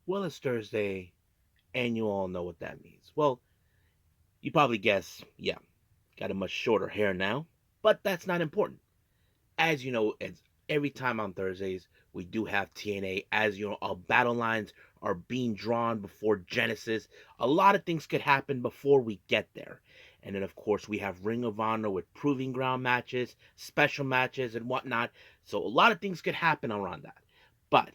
Well, it's Thursday, and you all know what that means. Well, you probably guess, yeah, got a much shorter hair now, but that's not important. As you know, it's every time on Thursdays, we do have TNA. As you know, our battle lines are being drawn before Genesis. A lot of things could happen before we get there. And then, of course, we have Ring of Honor with proving ground matches, special matches, and whatnot. So, a lot of things could happen around that. But,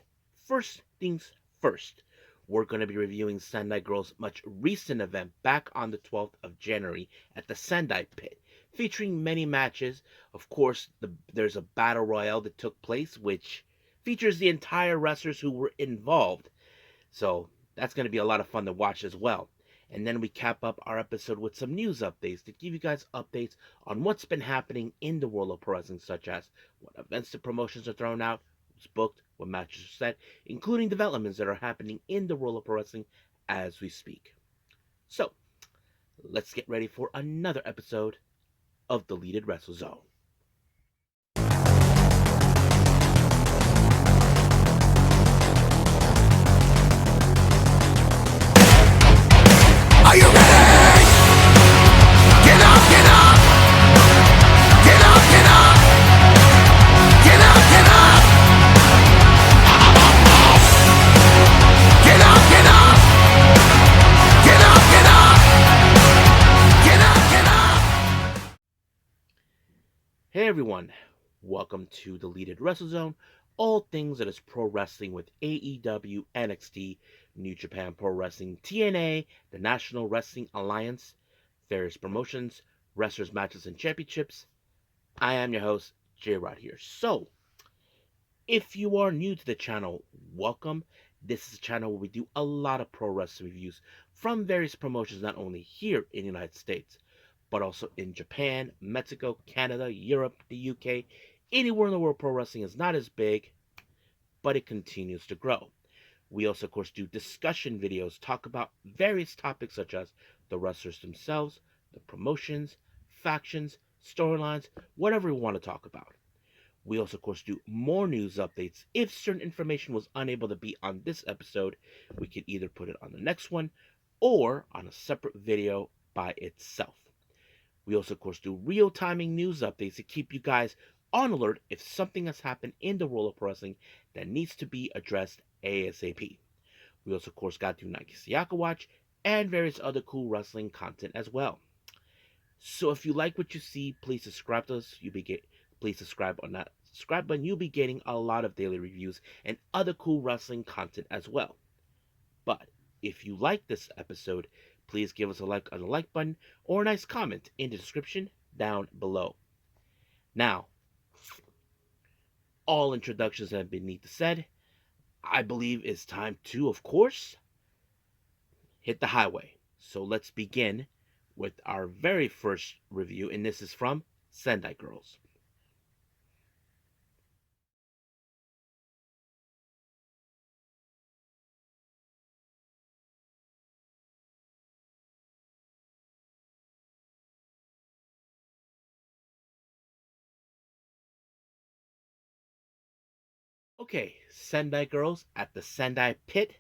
first things first, we're going to be reviewing Sendai Girls' much recent event back on the 12th of January at the Sendai PIT, featuring many matches. Of course, there's a battle royale that took place, which features the entire wrestlers who were involved. So that's going to be a lot of fun to watch as well. And then we cap up our episode with some news updates to give you guys updates on what's been happening in the world of pro wrestling, such as what events the promotions are thrown out, who's booked, what matches are set, including developments that are happening in the world of pro wrestling as we speak. So let's get ready for another episode of Deleted Wrestle Zone. Are you ready? Get up, get up! Get up, get up! Get up, get up! Get up, get up! Get up, get up! Get up, get up! Hey everyone, welcome to Deleted Wrestle Zone, all things that is pro wrestling with AEW, NXT, New Japan Pro Wrestling, TNA, the National Wrestling Alliance, various promotions, wrestlers, matches, and championships. I am your host, J Rod here. So, if you are new to the channel, welcome. This is a channel where we do a lot of pro wrestling reviews from various promotions, not only here in the United States, but also in Japan, Mexico, Canada, Europe, the UK. Anywhere in the world pro wrestling is not as big, but it continues to grow. We also, of course, do discussion videos, talk about various topics such as the wrestlers themselves, the promotions, factions, storylines, whatever we want to talk about. We also, of course, do more news updates. If certain information was unable to be on this episode, we could either put it on the next one or on a separate video by itself. We also, of course, do real-timing news updates to keep you guys on alert if something has happened in the world of pro wrestling that needs to be addressed ASAP. We also, of course, got to Nike Sayaka Watch and various other cool wrestling content as well. So if you like what you see, please subscribe to us. Please subscribe on that subscribe button. You'll be getting a lot of daily reviews and other cool wrestling content as well. But if you like this episode, please give us a like on the like button or a nice comment in the description down below. Now, all introductions have been neat said. I believe it's time to, of course, hit the highway. So let's begin with our very first review, and this is from Sendai Girls. Okay, Sendai Girls at the Sendai PIT.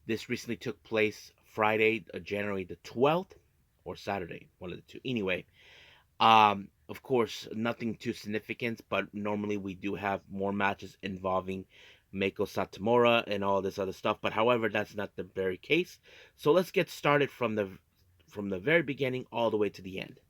This recently took place Friday, January the 12th, or Saturday, one of the two. Anyway, of course, nothing too significant, but normally we do have more matches involving Meiko Satomura and all this other stuff. But however, that's not the very case. So let's get started from the very beginning all the way to the end.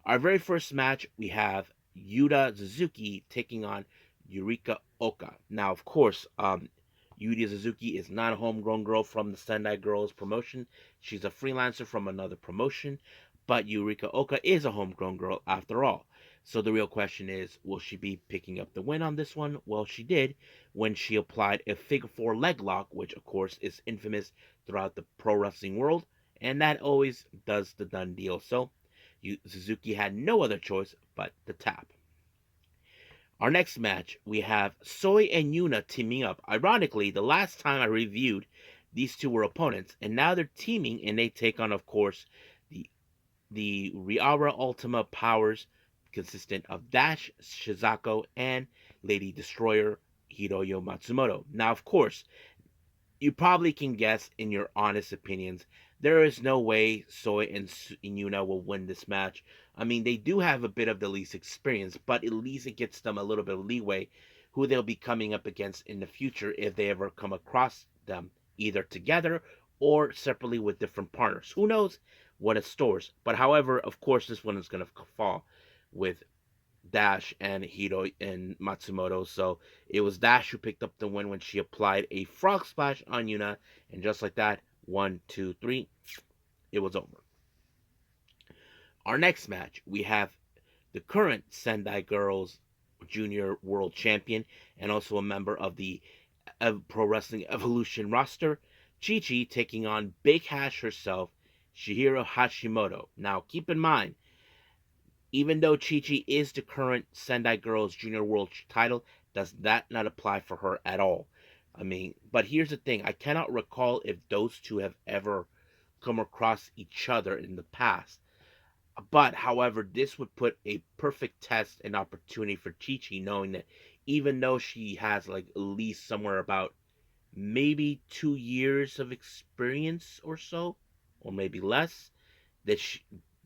Our very first match, we have Yuta Suzuki taking on Yurika Oka. Now, of course, Yuta Suzuki is not a homegrown girl from the Sendai Girls promotion. She's a freelancer from another promotion, but Yurika Oka is a homegrown girl after all. So the real question is, will she be picking up the win on this one? Well, she did when she applied a figure four leg lock, which of course is infamous throughout the pro wrestling world, and that always does the done deal. So Suzuki had no other choice but to tap. Our next match, we have Soy and Yuna teaming up. Ironically, the last time I reviewed, these two were opponents, and now they're teaming and they take on, of course, the Riara Ultima powers consistent of Dash, Shizako, and Lady Destroyer Hiroyo Matsumoto. Now, of course, you probably can guess in your honest opinions, there is no way Soy and Yuna will win this match. I mean, they do have a bit of the least experience, but at least it gets them a little bit of leeway who they'll be coming up against in the future if they ever come across them, either together or separately with different partners. Who knows what it stores? But however, of course, this one is going to fall with Dash and Hiro and Matsumoto. So it was Dash who picked up the win when she applied a frog splash on Yuna, and just like that, 1, 2, 3, it was over. Our next match, we have the current Sendai Girls Junior World Champion and also a member of the Pro Wrestling Evolution roster, Chi Chi taking on Big Hash herself, Shihiro Hashimoto. Now, keep in mind, even though Chi Chi is the current Sendai Girls Junior World title, does that not apply for her at all? I mean, but here's the thing, I cannot recall if those two have ever come across each other in the past. But however, this would put a perfect test and opportunity for Chi Chi, knowing that even though she has like at least somewhere about maybe 2 years of experience or so, or maybe less, that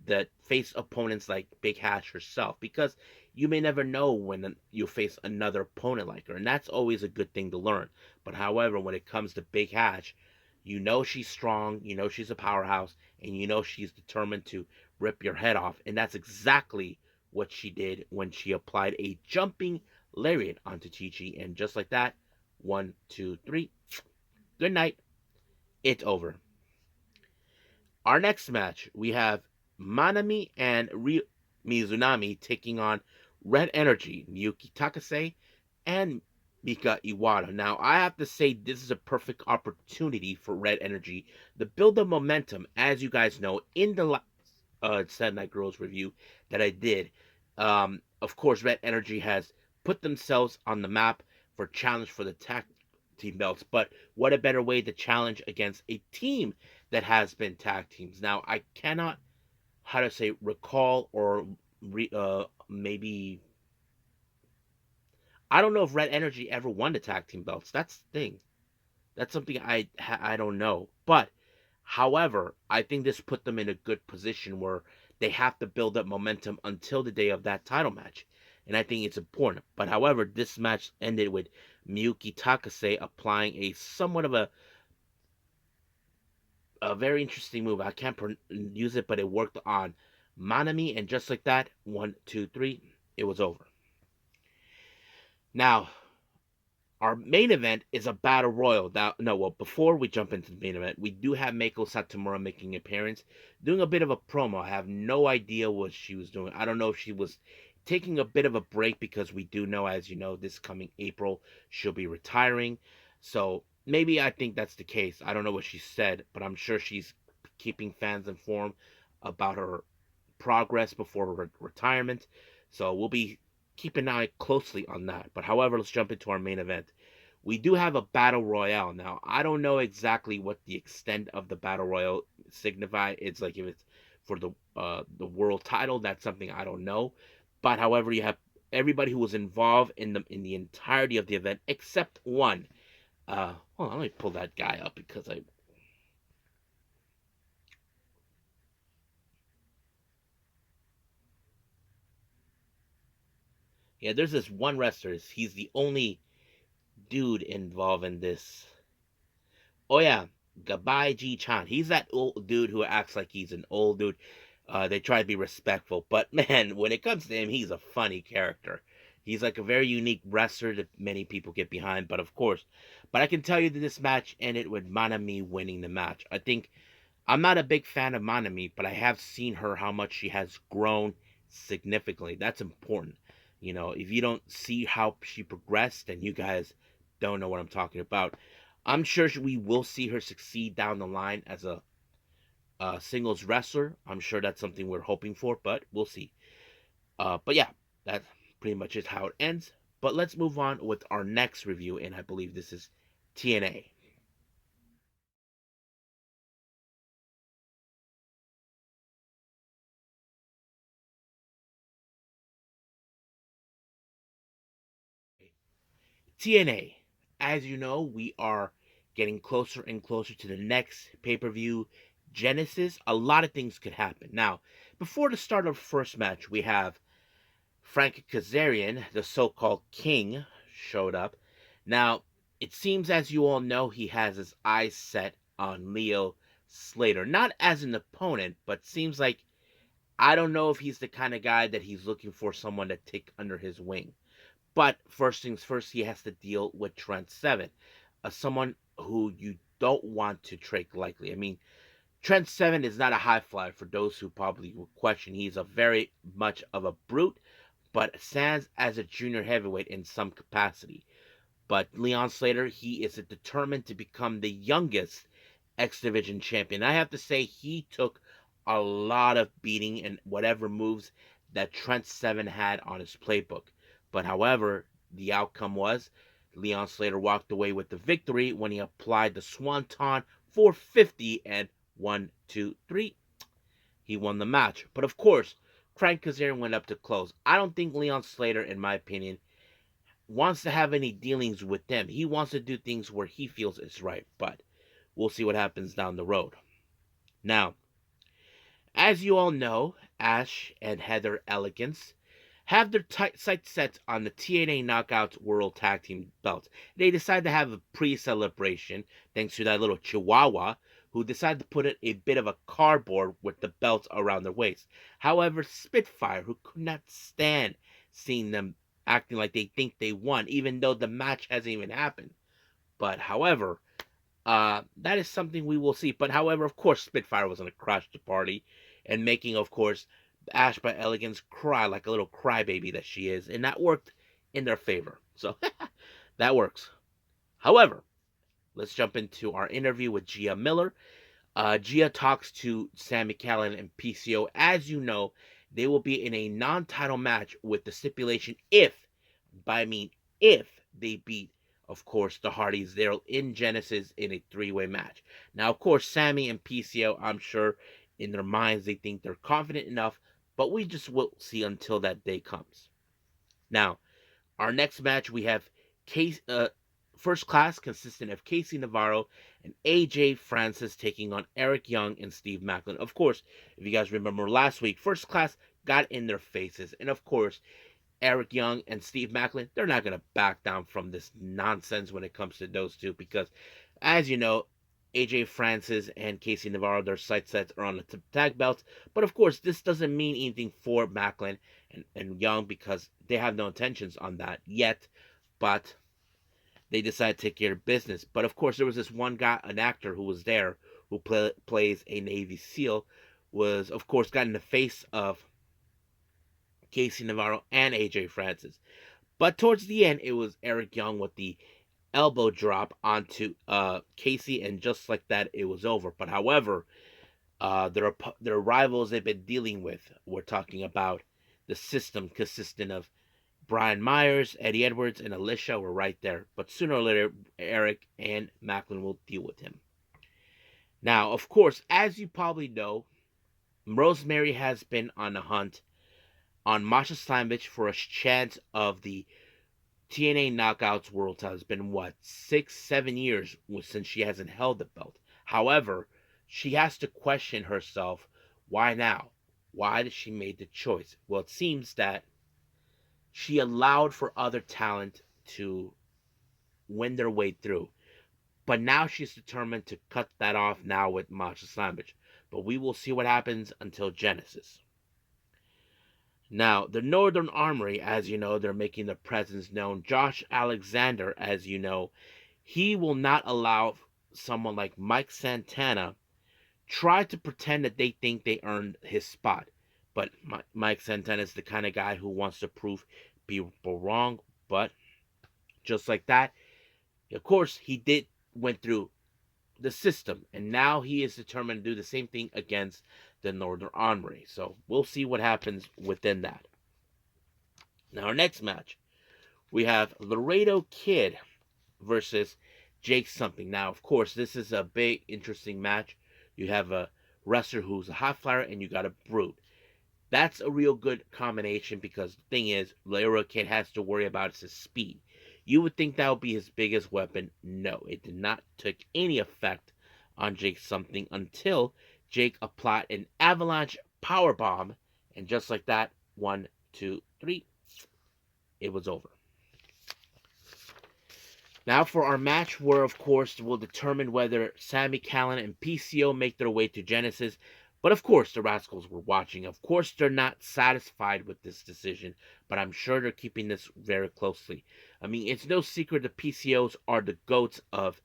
that face opponents like Big Hash herself, because you may never know when you face another opponent like her, and that's always a good thing to learn. But however, when it comes to Big Hash, you know she's strong, you know she's a powerhouse, and you know she's determined to rip your head off, and that's exactly what she did when she applied a jumping lariat onto Chi Chi, and just like that, 1, 2, 3, good night, it's over. Our next match, we have Manami and Mizunami taking on Red Energy, Miyuki Takase and Mika Iwata. Now, I have to say, this is a perfect opportunity for Red Energy to build the momentum, as you guys know, in the Saturday Night Girls review that I did. Of course, Red Energy has put themselves on the map for challenge for the tag team belts, but what a better way to challenge against a team that has been tag teams. Now, I cannot, how to say, recall or maybe I don't know if Red Energy ever won the tag team belts. That's the thing. That's something I don't know. But however, I think this put them in a good position where they have to build up momentum until the day of that title match. And I think it's important. But however, this match ended with Miyuki Takase applying a somewhat of a very interesting move. I can't use it, but it worked on Manami, and just like that, 1, 2, 3, it was over. Now, our main event is a battle royal. Now, no, well, before we jump into the main event, we do have Meiko Satomura making an appearance, doing a bit of a promo. I have no idea what she was doing. I don't know if she was taking a bit of a break, because we do know, as you know, this coming April she'll be retiring. So maybe I think that's the case. I don't know what she said, but I'm sure she's keeping fans informed about her progress before her retirement. So we'll be keeping an eye closely on that. But however, let's jump into our main event. We do have a battle royale. Now, I don't know exactly what the extent of the battle royale signify. It's like if it's for the world title, that's something I don't know. But however, you have everybody who was involved in the entirety of the event except one. Hold on, let me pull that guy up because I yeah, there's this one wrestler. He's the only dude involved in this. Oh yeah, Gabai G Chan. He's that old dude who acts like he's an old dude. They try to be respectful, but man, when it comes to him, he's a funny character. He's like a very unique wrestler that many people get behind, but of course. But I can tell you that this match ended with Manami winning the match. I think I'm not a big fan of Manami, but I have seen her how much she has grown significantly. That's important. You know, if you don't see how she progressed, then you guys don't know what I'm talking about. I'm sure we will see her succeed down the line as a singles wrestler. I'm sure that's something we're hoping for, but we'll see. But yeah, that pretty much is how it ends. But let's move on with our next review, and I believe this is TNA. TNA. As you know, we are getting closer and closer to the next pay-per-view Genesis, a lot of things could happen. Now, before the start of the first match, we have Frank Kazarian, the so-called King, showed up. Now, it seems, as you all know, he has his eyes set on Leo Slater. Not as an opponent, but seems like I don't know if he's the kind of guy that he's looking for someone to take under his wing. But first things first, he has to deal with Trent Seven, someone who you don't want to trade lightly. I mean, Trent Seven is not a high flyer for those who probably will question. He's a very much of a brute, but stands as a junior heavyweight in some capacity. But Leon Slater, he is determined to become the youngest X Division champion. I have to say, he took a lot of beating and whatever moves that Trent Seven had on his playbook. But however, the outcome was Leon Slater walked away with the victory when he applied the Swanton 450 and 1, 2, 3. He won the match. But of course, Frank Kazarian went up to close. I don't think Leon Slater, in my opinion, wants to have any dealings with them. He wants to do things where he feels it's right. But we'll see what happens down the road. Now, as you all know, Ash and Heather Elegance have their sights set on the TNA Knockouts World Tag Team belts. They decide to have a pre-celebration thanks to that little chihuahua who decided to put a bit of a cardboard with the belts around their waist. However, Spitfire, who could not stand seeing them acting like they think they won, even though the match hasn't even happened. But however, that is something we will see. But however, of course, Spitfire was going to crash the party and making, of course, Ash by Elegance cry like a little crybaby that she is, and that worked in their favor. So that works. However, let's jump into our interview with Gia Miller. Gia talks to Sami Callihan and PCO. As you know, they will be in a non-title match with the stipulation I mean if they beat, of course, the Hardys. They're in Genesis in a three-way match. Now, of course, Sammy and PCO, I'm sure in their minds they think they're confident enough, but we just will see until that day comes. Now, our next match, we have First Class, consisting of Casey Navarro and AJ Francis taking on Eric Young and Steve Macklin. Of course, if you guys remember last week, First Class got in their faces, and of course, Eric Young and Steve Macklin, they're not going to back down from this nonsense when it comes to those two because, as you know, AJ Francis and Casey Navarro, their sight sets are on the tag belts. But of course, this doesn't mean anything for Macklin and Young because they have no intentions on that yet. But they decided to take care of business. But of course, there was this one guy, an actor who was there, who plays a Navy SEAL, was of course got in the face of Casey Navarro and AJ Francis. But towards the end, it was Eric Young with the elbow drop onto Casey, and just like that, it was over. But however, their rivals they've been dealing with, we're talking about the system consisting of Brian Myers, Eddie Edwards, and Alicia were right there. But sooner or later, Eric and Macklin will deal with him. Now, of course, as you probably know, Rosemary has been on a hunt on Masha Slamovich for a chance of the TNA Knockouts World title. It's been, 6, 7 years since she hasn't held the belt. However, she has to question herself, why now? Why did she make the choice? Well, it seems that she allowed for other talent to win their way through. But now she's determined to cut that off now with Masha Slamovich. But we will see what happens until Genesis. Now, the Northern Armory, as you know, they're making their presence known. Josh Alexander, as you know, he will not allow someone like Mike Santana try to pretend that they think they earned his spot. But Mike Santana is the kind of guy who wants to prove people wrong. But just like that, of course, he went through the system, and now he is determined to do the same thing against the Northern Armory. So we'll see what happens within that. Now, our next match, we have Laredo Kid versus Jake Something. Now, of course, this is a big, interesting match. You have a wrestler who's a high flyer, and you got a brute. That's a real good combination because the thing is, Laredo Kid has to worry about his speed. You would think that would be his biggest weapon. No, it did not take any effect on Jake something until Jake applied an avalanche power bomb, and just like that, 1, 2, 3, it was over. Now for our match, where of course will determine whether Sami Callihan and PCO make their way to Genesis. But of course, the Rascals were watching. Of course, they're not satisfied with this decision, but I'm sure they're keeping this very closely. I mean, it's no secret the PCOs are the goats of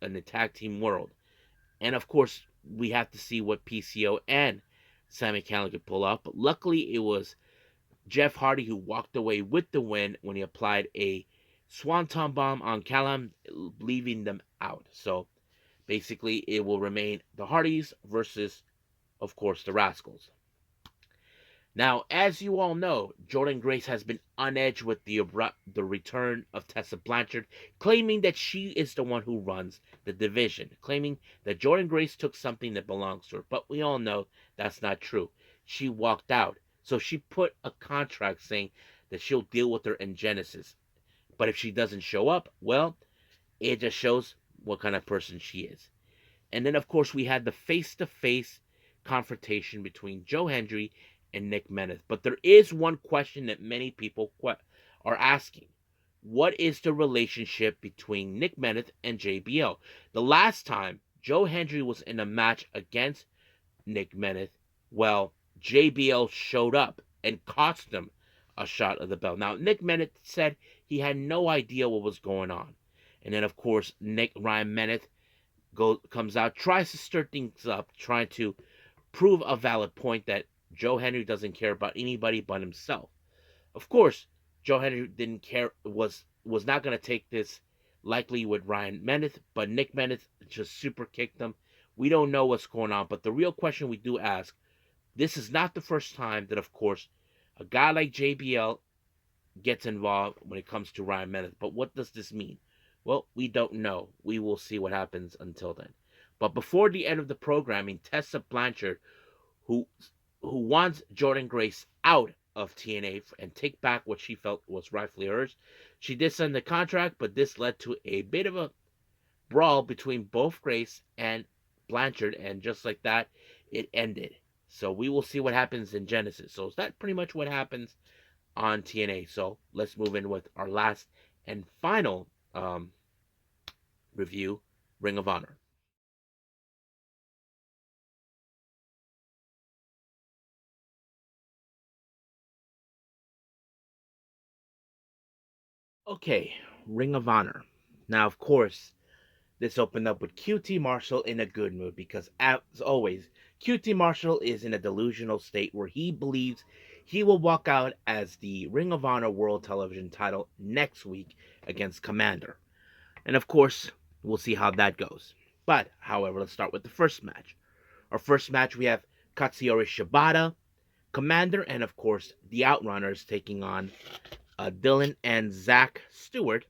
in the tag team world, and of course, we have to see what PCO and Sami Callihan could pull off. But luckily, it was Jeff Hardy who walked away with the win when he applied a Swanton bomb on Callihan, leaving them out. So basically, it will remain the Hardys versus, of course, the Rascals. Now, as you all know, Jordynne Grace has been on edge with the return of Tessa Blanchard, claiming that she is the one who runs the division, claiming that Jordynne Grace took something that belongs to her. But we all know that's not true. She walked out. So she put a contract saying that she'll deal with her in Genesis. But if she doesn't show up, well, it just shows what kind of person she is. And then, of course, we had the face-to-face confrontation between Joe Hendry and Nick Meneth. But there is one question that many people are asking. What is the relationship between Nick Meneth and JBL? The last time Joe Hendry was in a match against Nick Meneth, well, JBL showed up and cost him a shot of the belt. Now, Nick Meneth said he had no idea what was going on. And then, of course, Ryan Meneth comes out, tries to stir things up, trying to prove a valid point that Joe Hendry doesn't care about anybody but himself. Of course, Joe Hendry didn't care, was not going to take this likely with Ryan Meneth, but Nick Meneth just super kicked him. We don't know what's going on, but the real question we do ask, this is not the first time that, of course, a guy like JBL gets involved when it comes to Ryan Meneth. But what does this mean? Well, we don't know. We will see what happens until then. But before the end of the programming, Tessa Blanchard, who wants Jordynne Grace out of TNA and take back what she felt was rightfully hers, she did sign the contract, but this led to a bit of a brawl between both Grace and Blanchard, and just like that, it ended. So we will see what happens in Genesis. So is that pretty much what happens on TNA? So let's move in with our last and final review, Ring of Honor. Okay, Ring of Honor. Now, of course, this opened up with QT Marshall in a good mood because, as always, QT Marshall is in a delusional state where he believes he will walk out as the Ring of Honor World Television title next week against Commander. And of course, we'll see how that goes. But, however, let's start with the first match. Our first match, we have Katsuyori Shibata, Commander, and of course, the Outrunners taking on Dylan and Zach Stewart,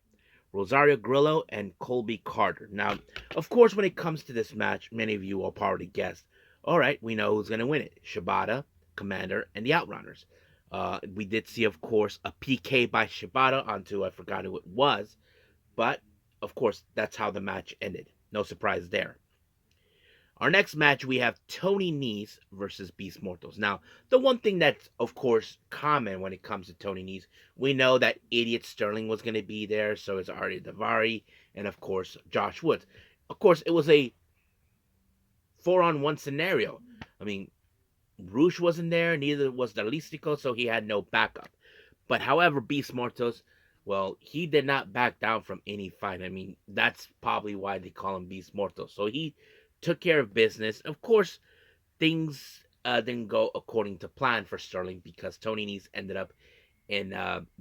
Rosario Grillo, and Colby Carter. Now, of course, when it comes to this match, many of you will probably guessed. All right, we know who's going to win it: Shibata, Commander, and the Outrunners. We did see, of course, a PK by Shibata onto, I forgot who it was, but of course, that's how the match ended. No surprise there. Our next match, we have Tony Nese versus Beast Mortals. Now, the one thing that's, of course, common when it comes to Tony Nese, we know that Idiot Sterling was going to be there, so is Artie Davari, and, of course, Josh Woods. Of course, it was a 4-on-1 scenario. I mean, Roosh wasn't there, neither was Dalistico, so he had no backup. But, however, Beast Mortals, well, he did not back down from any fight. I mean, that's probably why they call him Beast Mortals. So he took care of business. Of course, things didn't go according to plan for Sterling because Tony Nese ended up in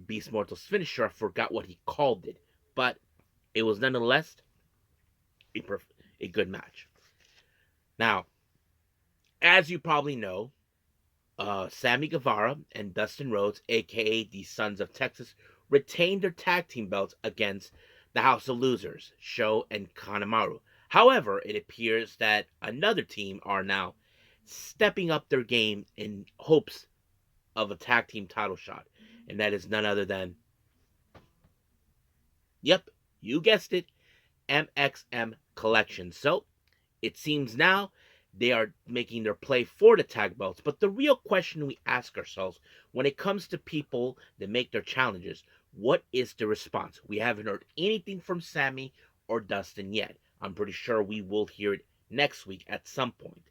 Beast Mortal's finisher. I forgot what he called it, but it was nonetheless a good match. Now, as you probably know, Sammy Guevara and Dustin Rhodes, aka the Sons of Texas, retained their tag team belts against the House of Losers, Sho and Kanemaru. However, it appears that another team are now stepping up their game in hopes of a tag team title shot, and that is none other than Yep, you guessed it, MXM Collection. So it seems now they are making their play for the tag belts. But the real question we ask ourselves when it comes to people that make their challenges, what is the response? We haven't heard anything from Sammy or Dustin yet. I'm pretty sure we will hear it next week at some point.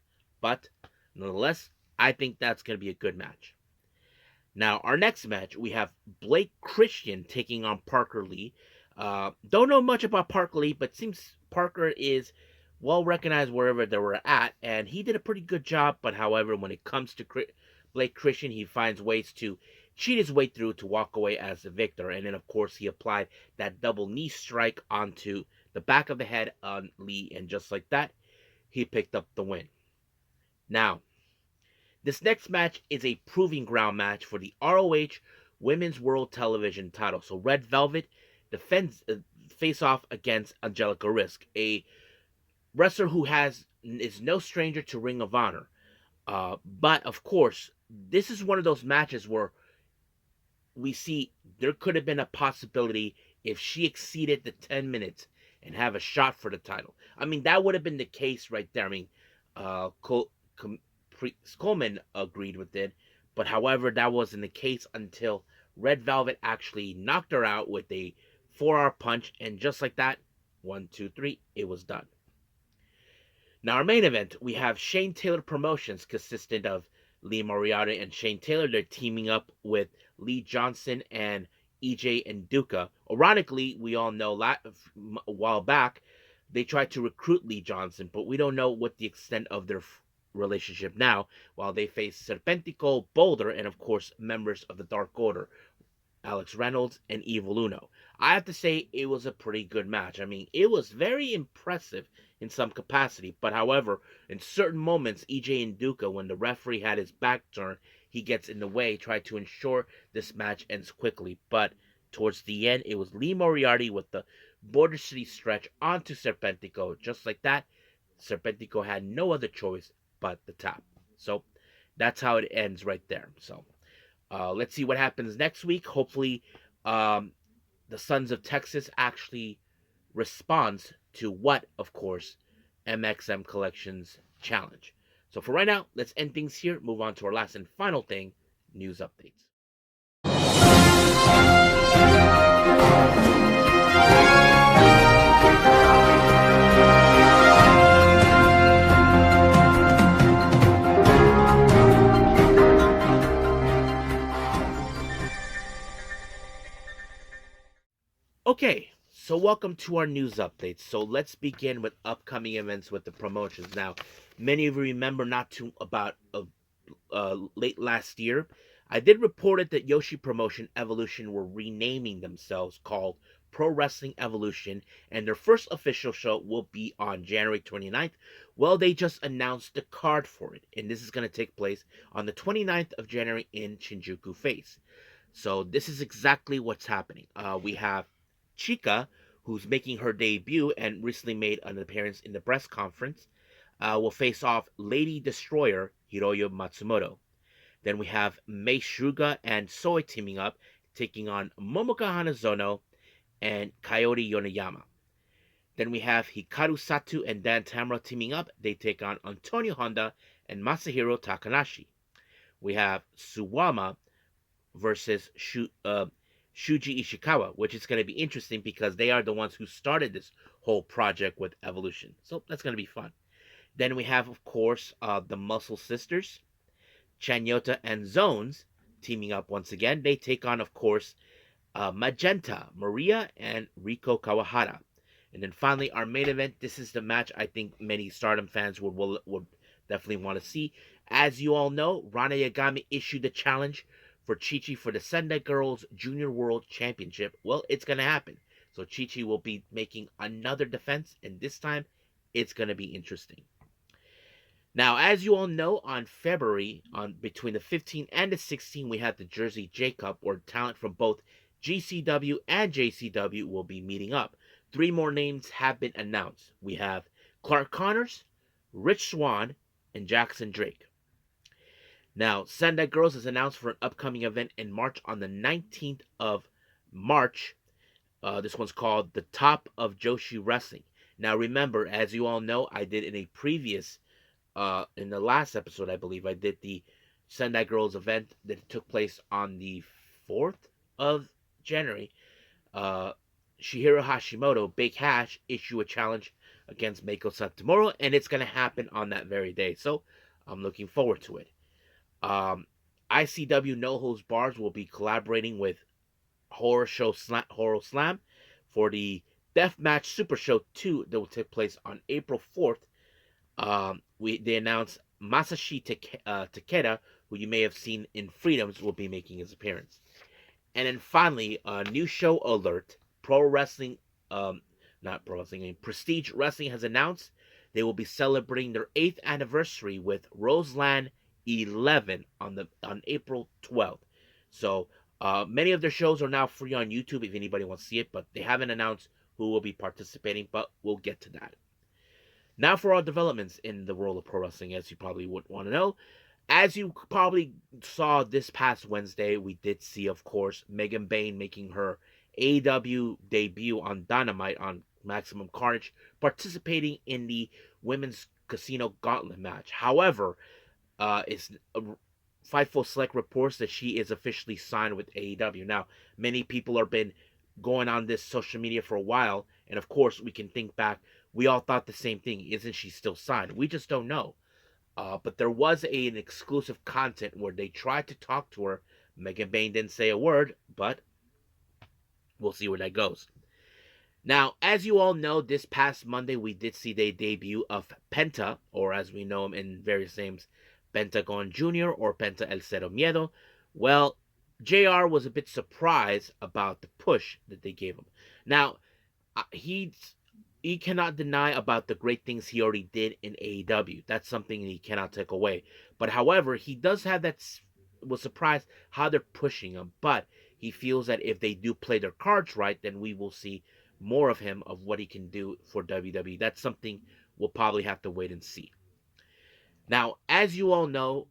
But nonetheless, I think that's going to be a good match. Now, our next match, we have Blake Christian taking on Parker Lee. Don't know much about Parker Lee, but seems Parker is well recognized wherever they were at, and he did a pretty good job. But however, when it comes to Blake Christian, he finds ways to cheat his way through to walk away as the victor. And then, of course, he applied that double knee strike onto the back of the head on Lee, and just like that, he picked up the win. Now, this next match is a proving ground match for the ROH Women's World Television title. So Red Velvet defends face off against Angelica Risk, a wrestler who is no stranger to Ring of Honor. But of course, this is one of those matches where we see there could have been a possibility if she exceeded the 10 minutes and have a shot for the title. I mean, that would have been the case right there. I mean, Coleman agreed with it, but however, that wasn't the case until Red Velvet actually knocked her out with a 4-hour punch, and just like that, 1, 2, 3, it was done. Now, our main event, we have Shane Taylor Promotions, consistent of Lee Moriarty and Shane Taylor. They're teaming up with Lee Johnson and EJ and Duca. Ironically, we all know a while back they tried to recruit Lee Johnson, but we don't know what the extent of their relationship now, while they face Serpentico, Boulder, and of course members of the Dark Order, Alex Reynolds and Evil Uno. I have to say it was a pretty good match. I mean, it was very impressive in some capacity, but however, in certain moments, EJ and Duca, when the referee had his back turned, he gets in the way, tried to ensure this match ends quickly. But towards the end, it was Lee Moriarty with the Border City stretch onto Serpentico. Just like that, Serpentico had no other choice but the tap. So that's how it ends right there. So let's see what happens next week. Hopefully, the Sons of Texas actually responds to what, of course, MXM Collection's challenge. So for right now, let's end things here. Move on to our last and final thing, news updates. Okay, so welcome to our news updates. So let's begin with upcoming events with the promotions. Now, many of you remember not too about late last year, I did report it that Yoshi Promotion Evolution were renaming themselves, called Pro Wrestling Evolution, and their first official show will be on January 29th. Well, they just announced the card for it, and this is going to take place on the 29th of January in Shinjuku Face. So this is exactly what's happening. We have Chica, who's making her debut and recently made an appearance in the press conference, will face off Lady Destroyer Hiroyo Matsumoto. Then we have Mei Suga and Soy teaming up, taking on Momoka Hanazono and Coyote Yoneyama. Then we have Hikaru Sato and Dan Tamura teaming up. They take on Antonio Honda and Masahiro Takanashi. We have Suwama versus Shuji Ishikawa, which is going to be interesting because they are the ones who started this whole project with Evolution. So that's going to be fun. Then we have, of course, the Muscle Sisters, Chanyota and Zones, teaming up once again. They take on, of course, Magenta, Maria, and Riko Kawahara. And then finally, our main event. This is the match I think many Stardom fans would definitely want to see. As you all know, Rana Yagami issued the challenge for Chi-Chi for the Sendai Girls Junior World Championship. Well, it's going to happen. So Chi-Chi will be making another defense, and this time it's going to be interesting. Now, as you all know, on February, between the 15th and the 16th, we had the Jersey J Cup, where talent from both GCW and JCW will be meeting up. 3 more names have been announced. We have Clark Connors, Rich Swann, and Jackson Drake. Now, Sendai Girls is announced for an upcoming event in March on the 19th of March This one's called The Top of Joshi Wrestling. Now, remember, as you all know, I did in a previous, in the last episode, I believe, I did the Sendai Girls event that took place on the 4th of January. Uh, Shihiro Hashimoto, Big Hash, issue a challenge against Meiko Satomura, and it's going to happen on that very day. So I'm looking forward to it. Um, ICW No Holds Bars will be collaborating with Horror Slam for the Deathmatch Super Show 2 that will take place on April 4th. They announced Masashi Takeda, who you may have seen in Freedoms, will be making his appearance. And then finally, a new show alert. Pro Wrestling, um, not Pro Wrestling, I mean, Prestige Wrestling has announced they will be celebrating their 8th anniversary with Roseland 11 on April 12th. So many of their shows are now free on YouTube if anybody wants to see it, but they haven't announced who will be participating, but we'll get to that. Now for our developments in the world of pro wrestling, as you probably would want to know. As you probably saw this past Wednesday, we did see, of course, Megan Bayne making her AEW debut on Dynamite on Maximum Carnage, participating in the Women's Casino Gauntlet match. However, it's Fightful Select reports that she is officially signed with AEW. Now, many people have been going on this social media for a while, and of course, we can think back. We all thought the same thing. Isn't she still signed? We just don't know. But there was an exclusive content where they tried to talk to her. Megan Bayne didn't say a word, but we'll see where that goes. Now, as you all know, this past Monday we did see the debut of Penta, or as we know him in various names, Pentagon Jr. or Penta El Cero Miedo. Well, JR was a bit surprised about the push that they gave him. Now, he cannot deny about the great things he already did in AEW. That's something he cannot take away. But however, he does have that was surprised how they're pushing him, but he feels that if they do play their cards right, then we will see more of him of what he can do for WWE. That's something we'll probably have to wait and see. Now, as you all know,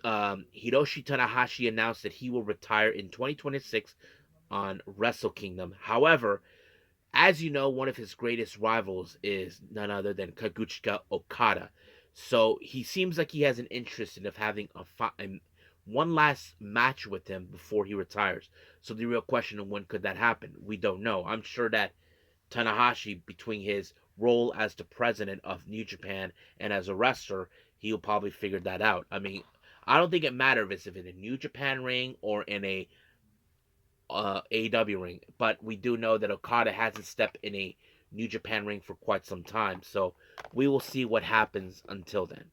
Hiroshi Tanahashi announced that he will retire in 2026 on Wrestle Kingdom. However, as you know, one of his greatest rivals is none other than Kaguchika Okada. So he seems like he has an interest in of having one last match with him before he retires. So the real question of when could that happen? We don't know. I'm sure that Tanahashi, between his role as the president of New Japan and as a wrestler, he'll probably figure that out. I mean, I don't think it matters if it's in a New Japan ring or in a AEW ring, but we do know that Okada hasn't stepped in a New Japan ring for quite some time, so we will see what happens until then.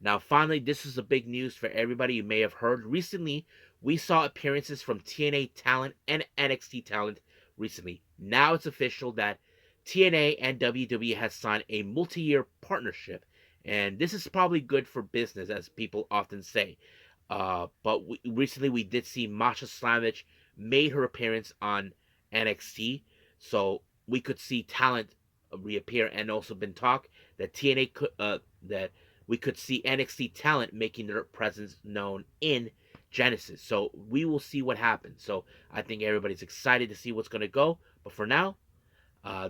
Now, finally, this is a big news for everybody. You may have heard recently we saw appearances from TNA talent and NXT talent recently. Now it's official that TNA and WWE has signed a multi-year partnership, and this is probably good for business, as people often say. But recently we did see Masha Slamovich made her appearance on NXT, so we could see talent reappear, and also been talk that TNA could that we could see NXT talent making their presence known in Genesis. So we will see what happens. So I think everybody's excited to see what's going to go. But for now,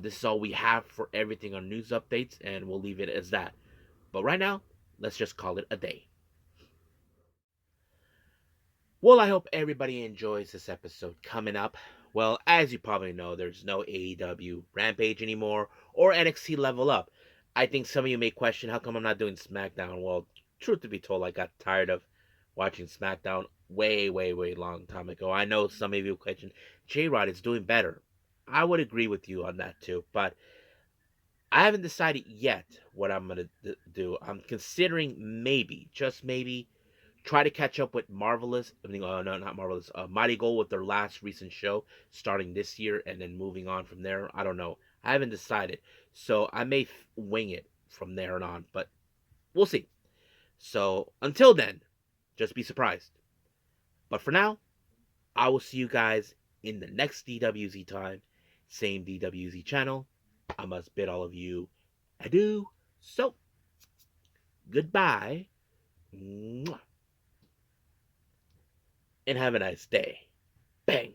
this is all we have for everything on news updates, and we'll leave it as that. But right now, let's just call it a day. Well, I hope everybody enjoys this episode coming up. Well, as you probably know, there's no AEW Rampage anymore or NXT Level Up. I think some of you may question how come I'm not doing SmackDown. Well, truth to be told, I got tired of watching SmackDown way, way, way long time ago. I know some of you question, J-Rod is doing better. I would agree with you on that too, but I haven't decided yet what I'm going to do. I'm considering maybe, just maybe, try to catch up with Marvelous. I mean, no, not Marvelous. Mighty Goal with their last recent show starting this year and then moving on from there. I don't know. I haven't decided. So I may wing it from there and on, but we'll see. So until then, just be surprised. But for now, I will see you guys in the next DWZ time. Same DWZ channel. I must bid all of you adieu. So, goodbye. And have a nice day. Bang.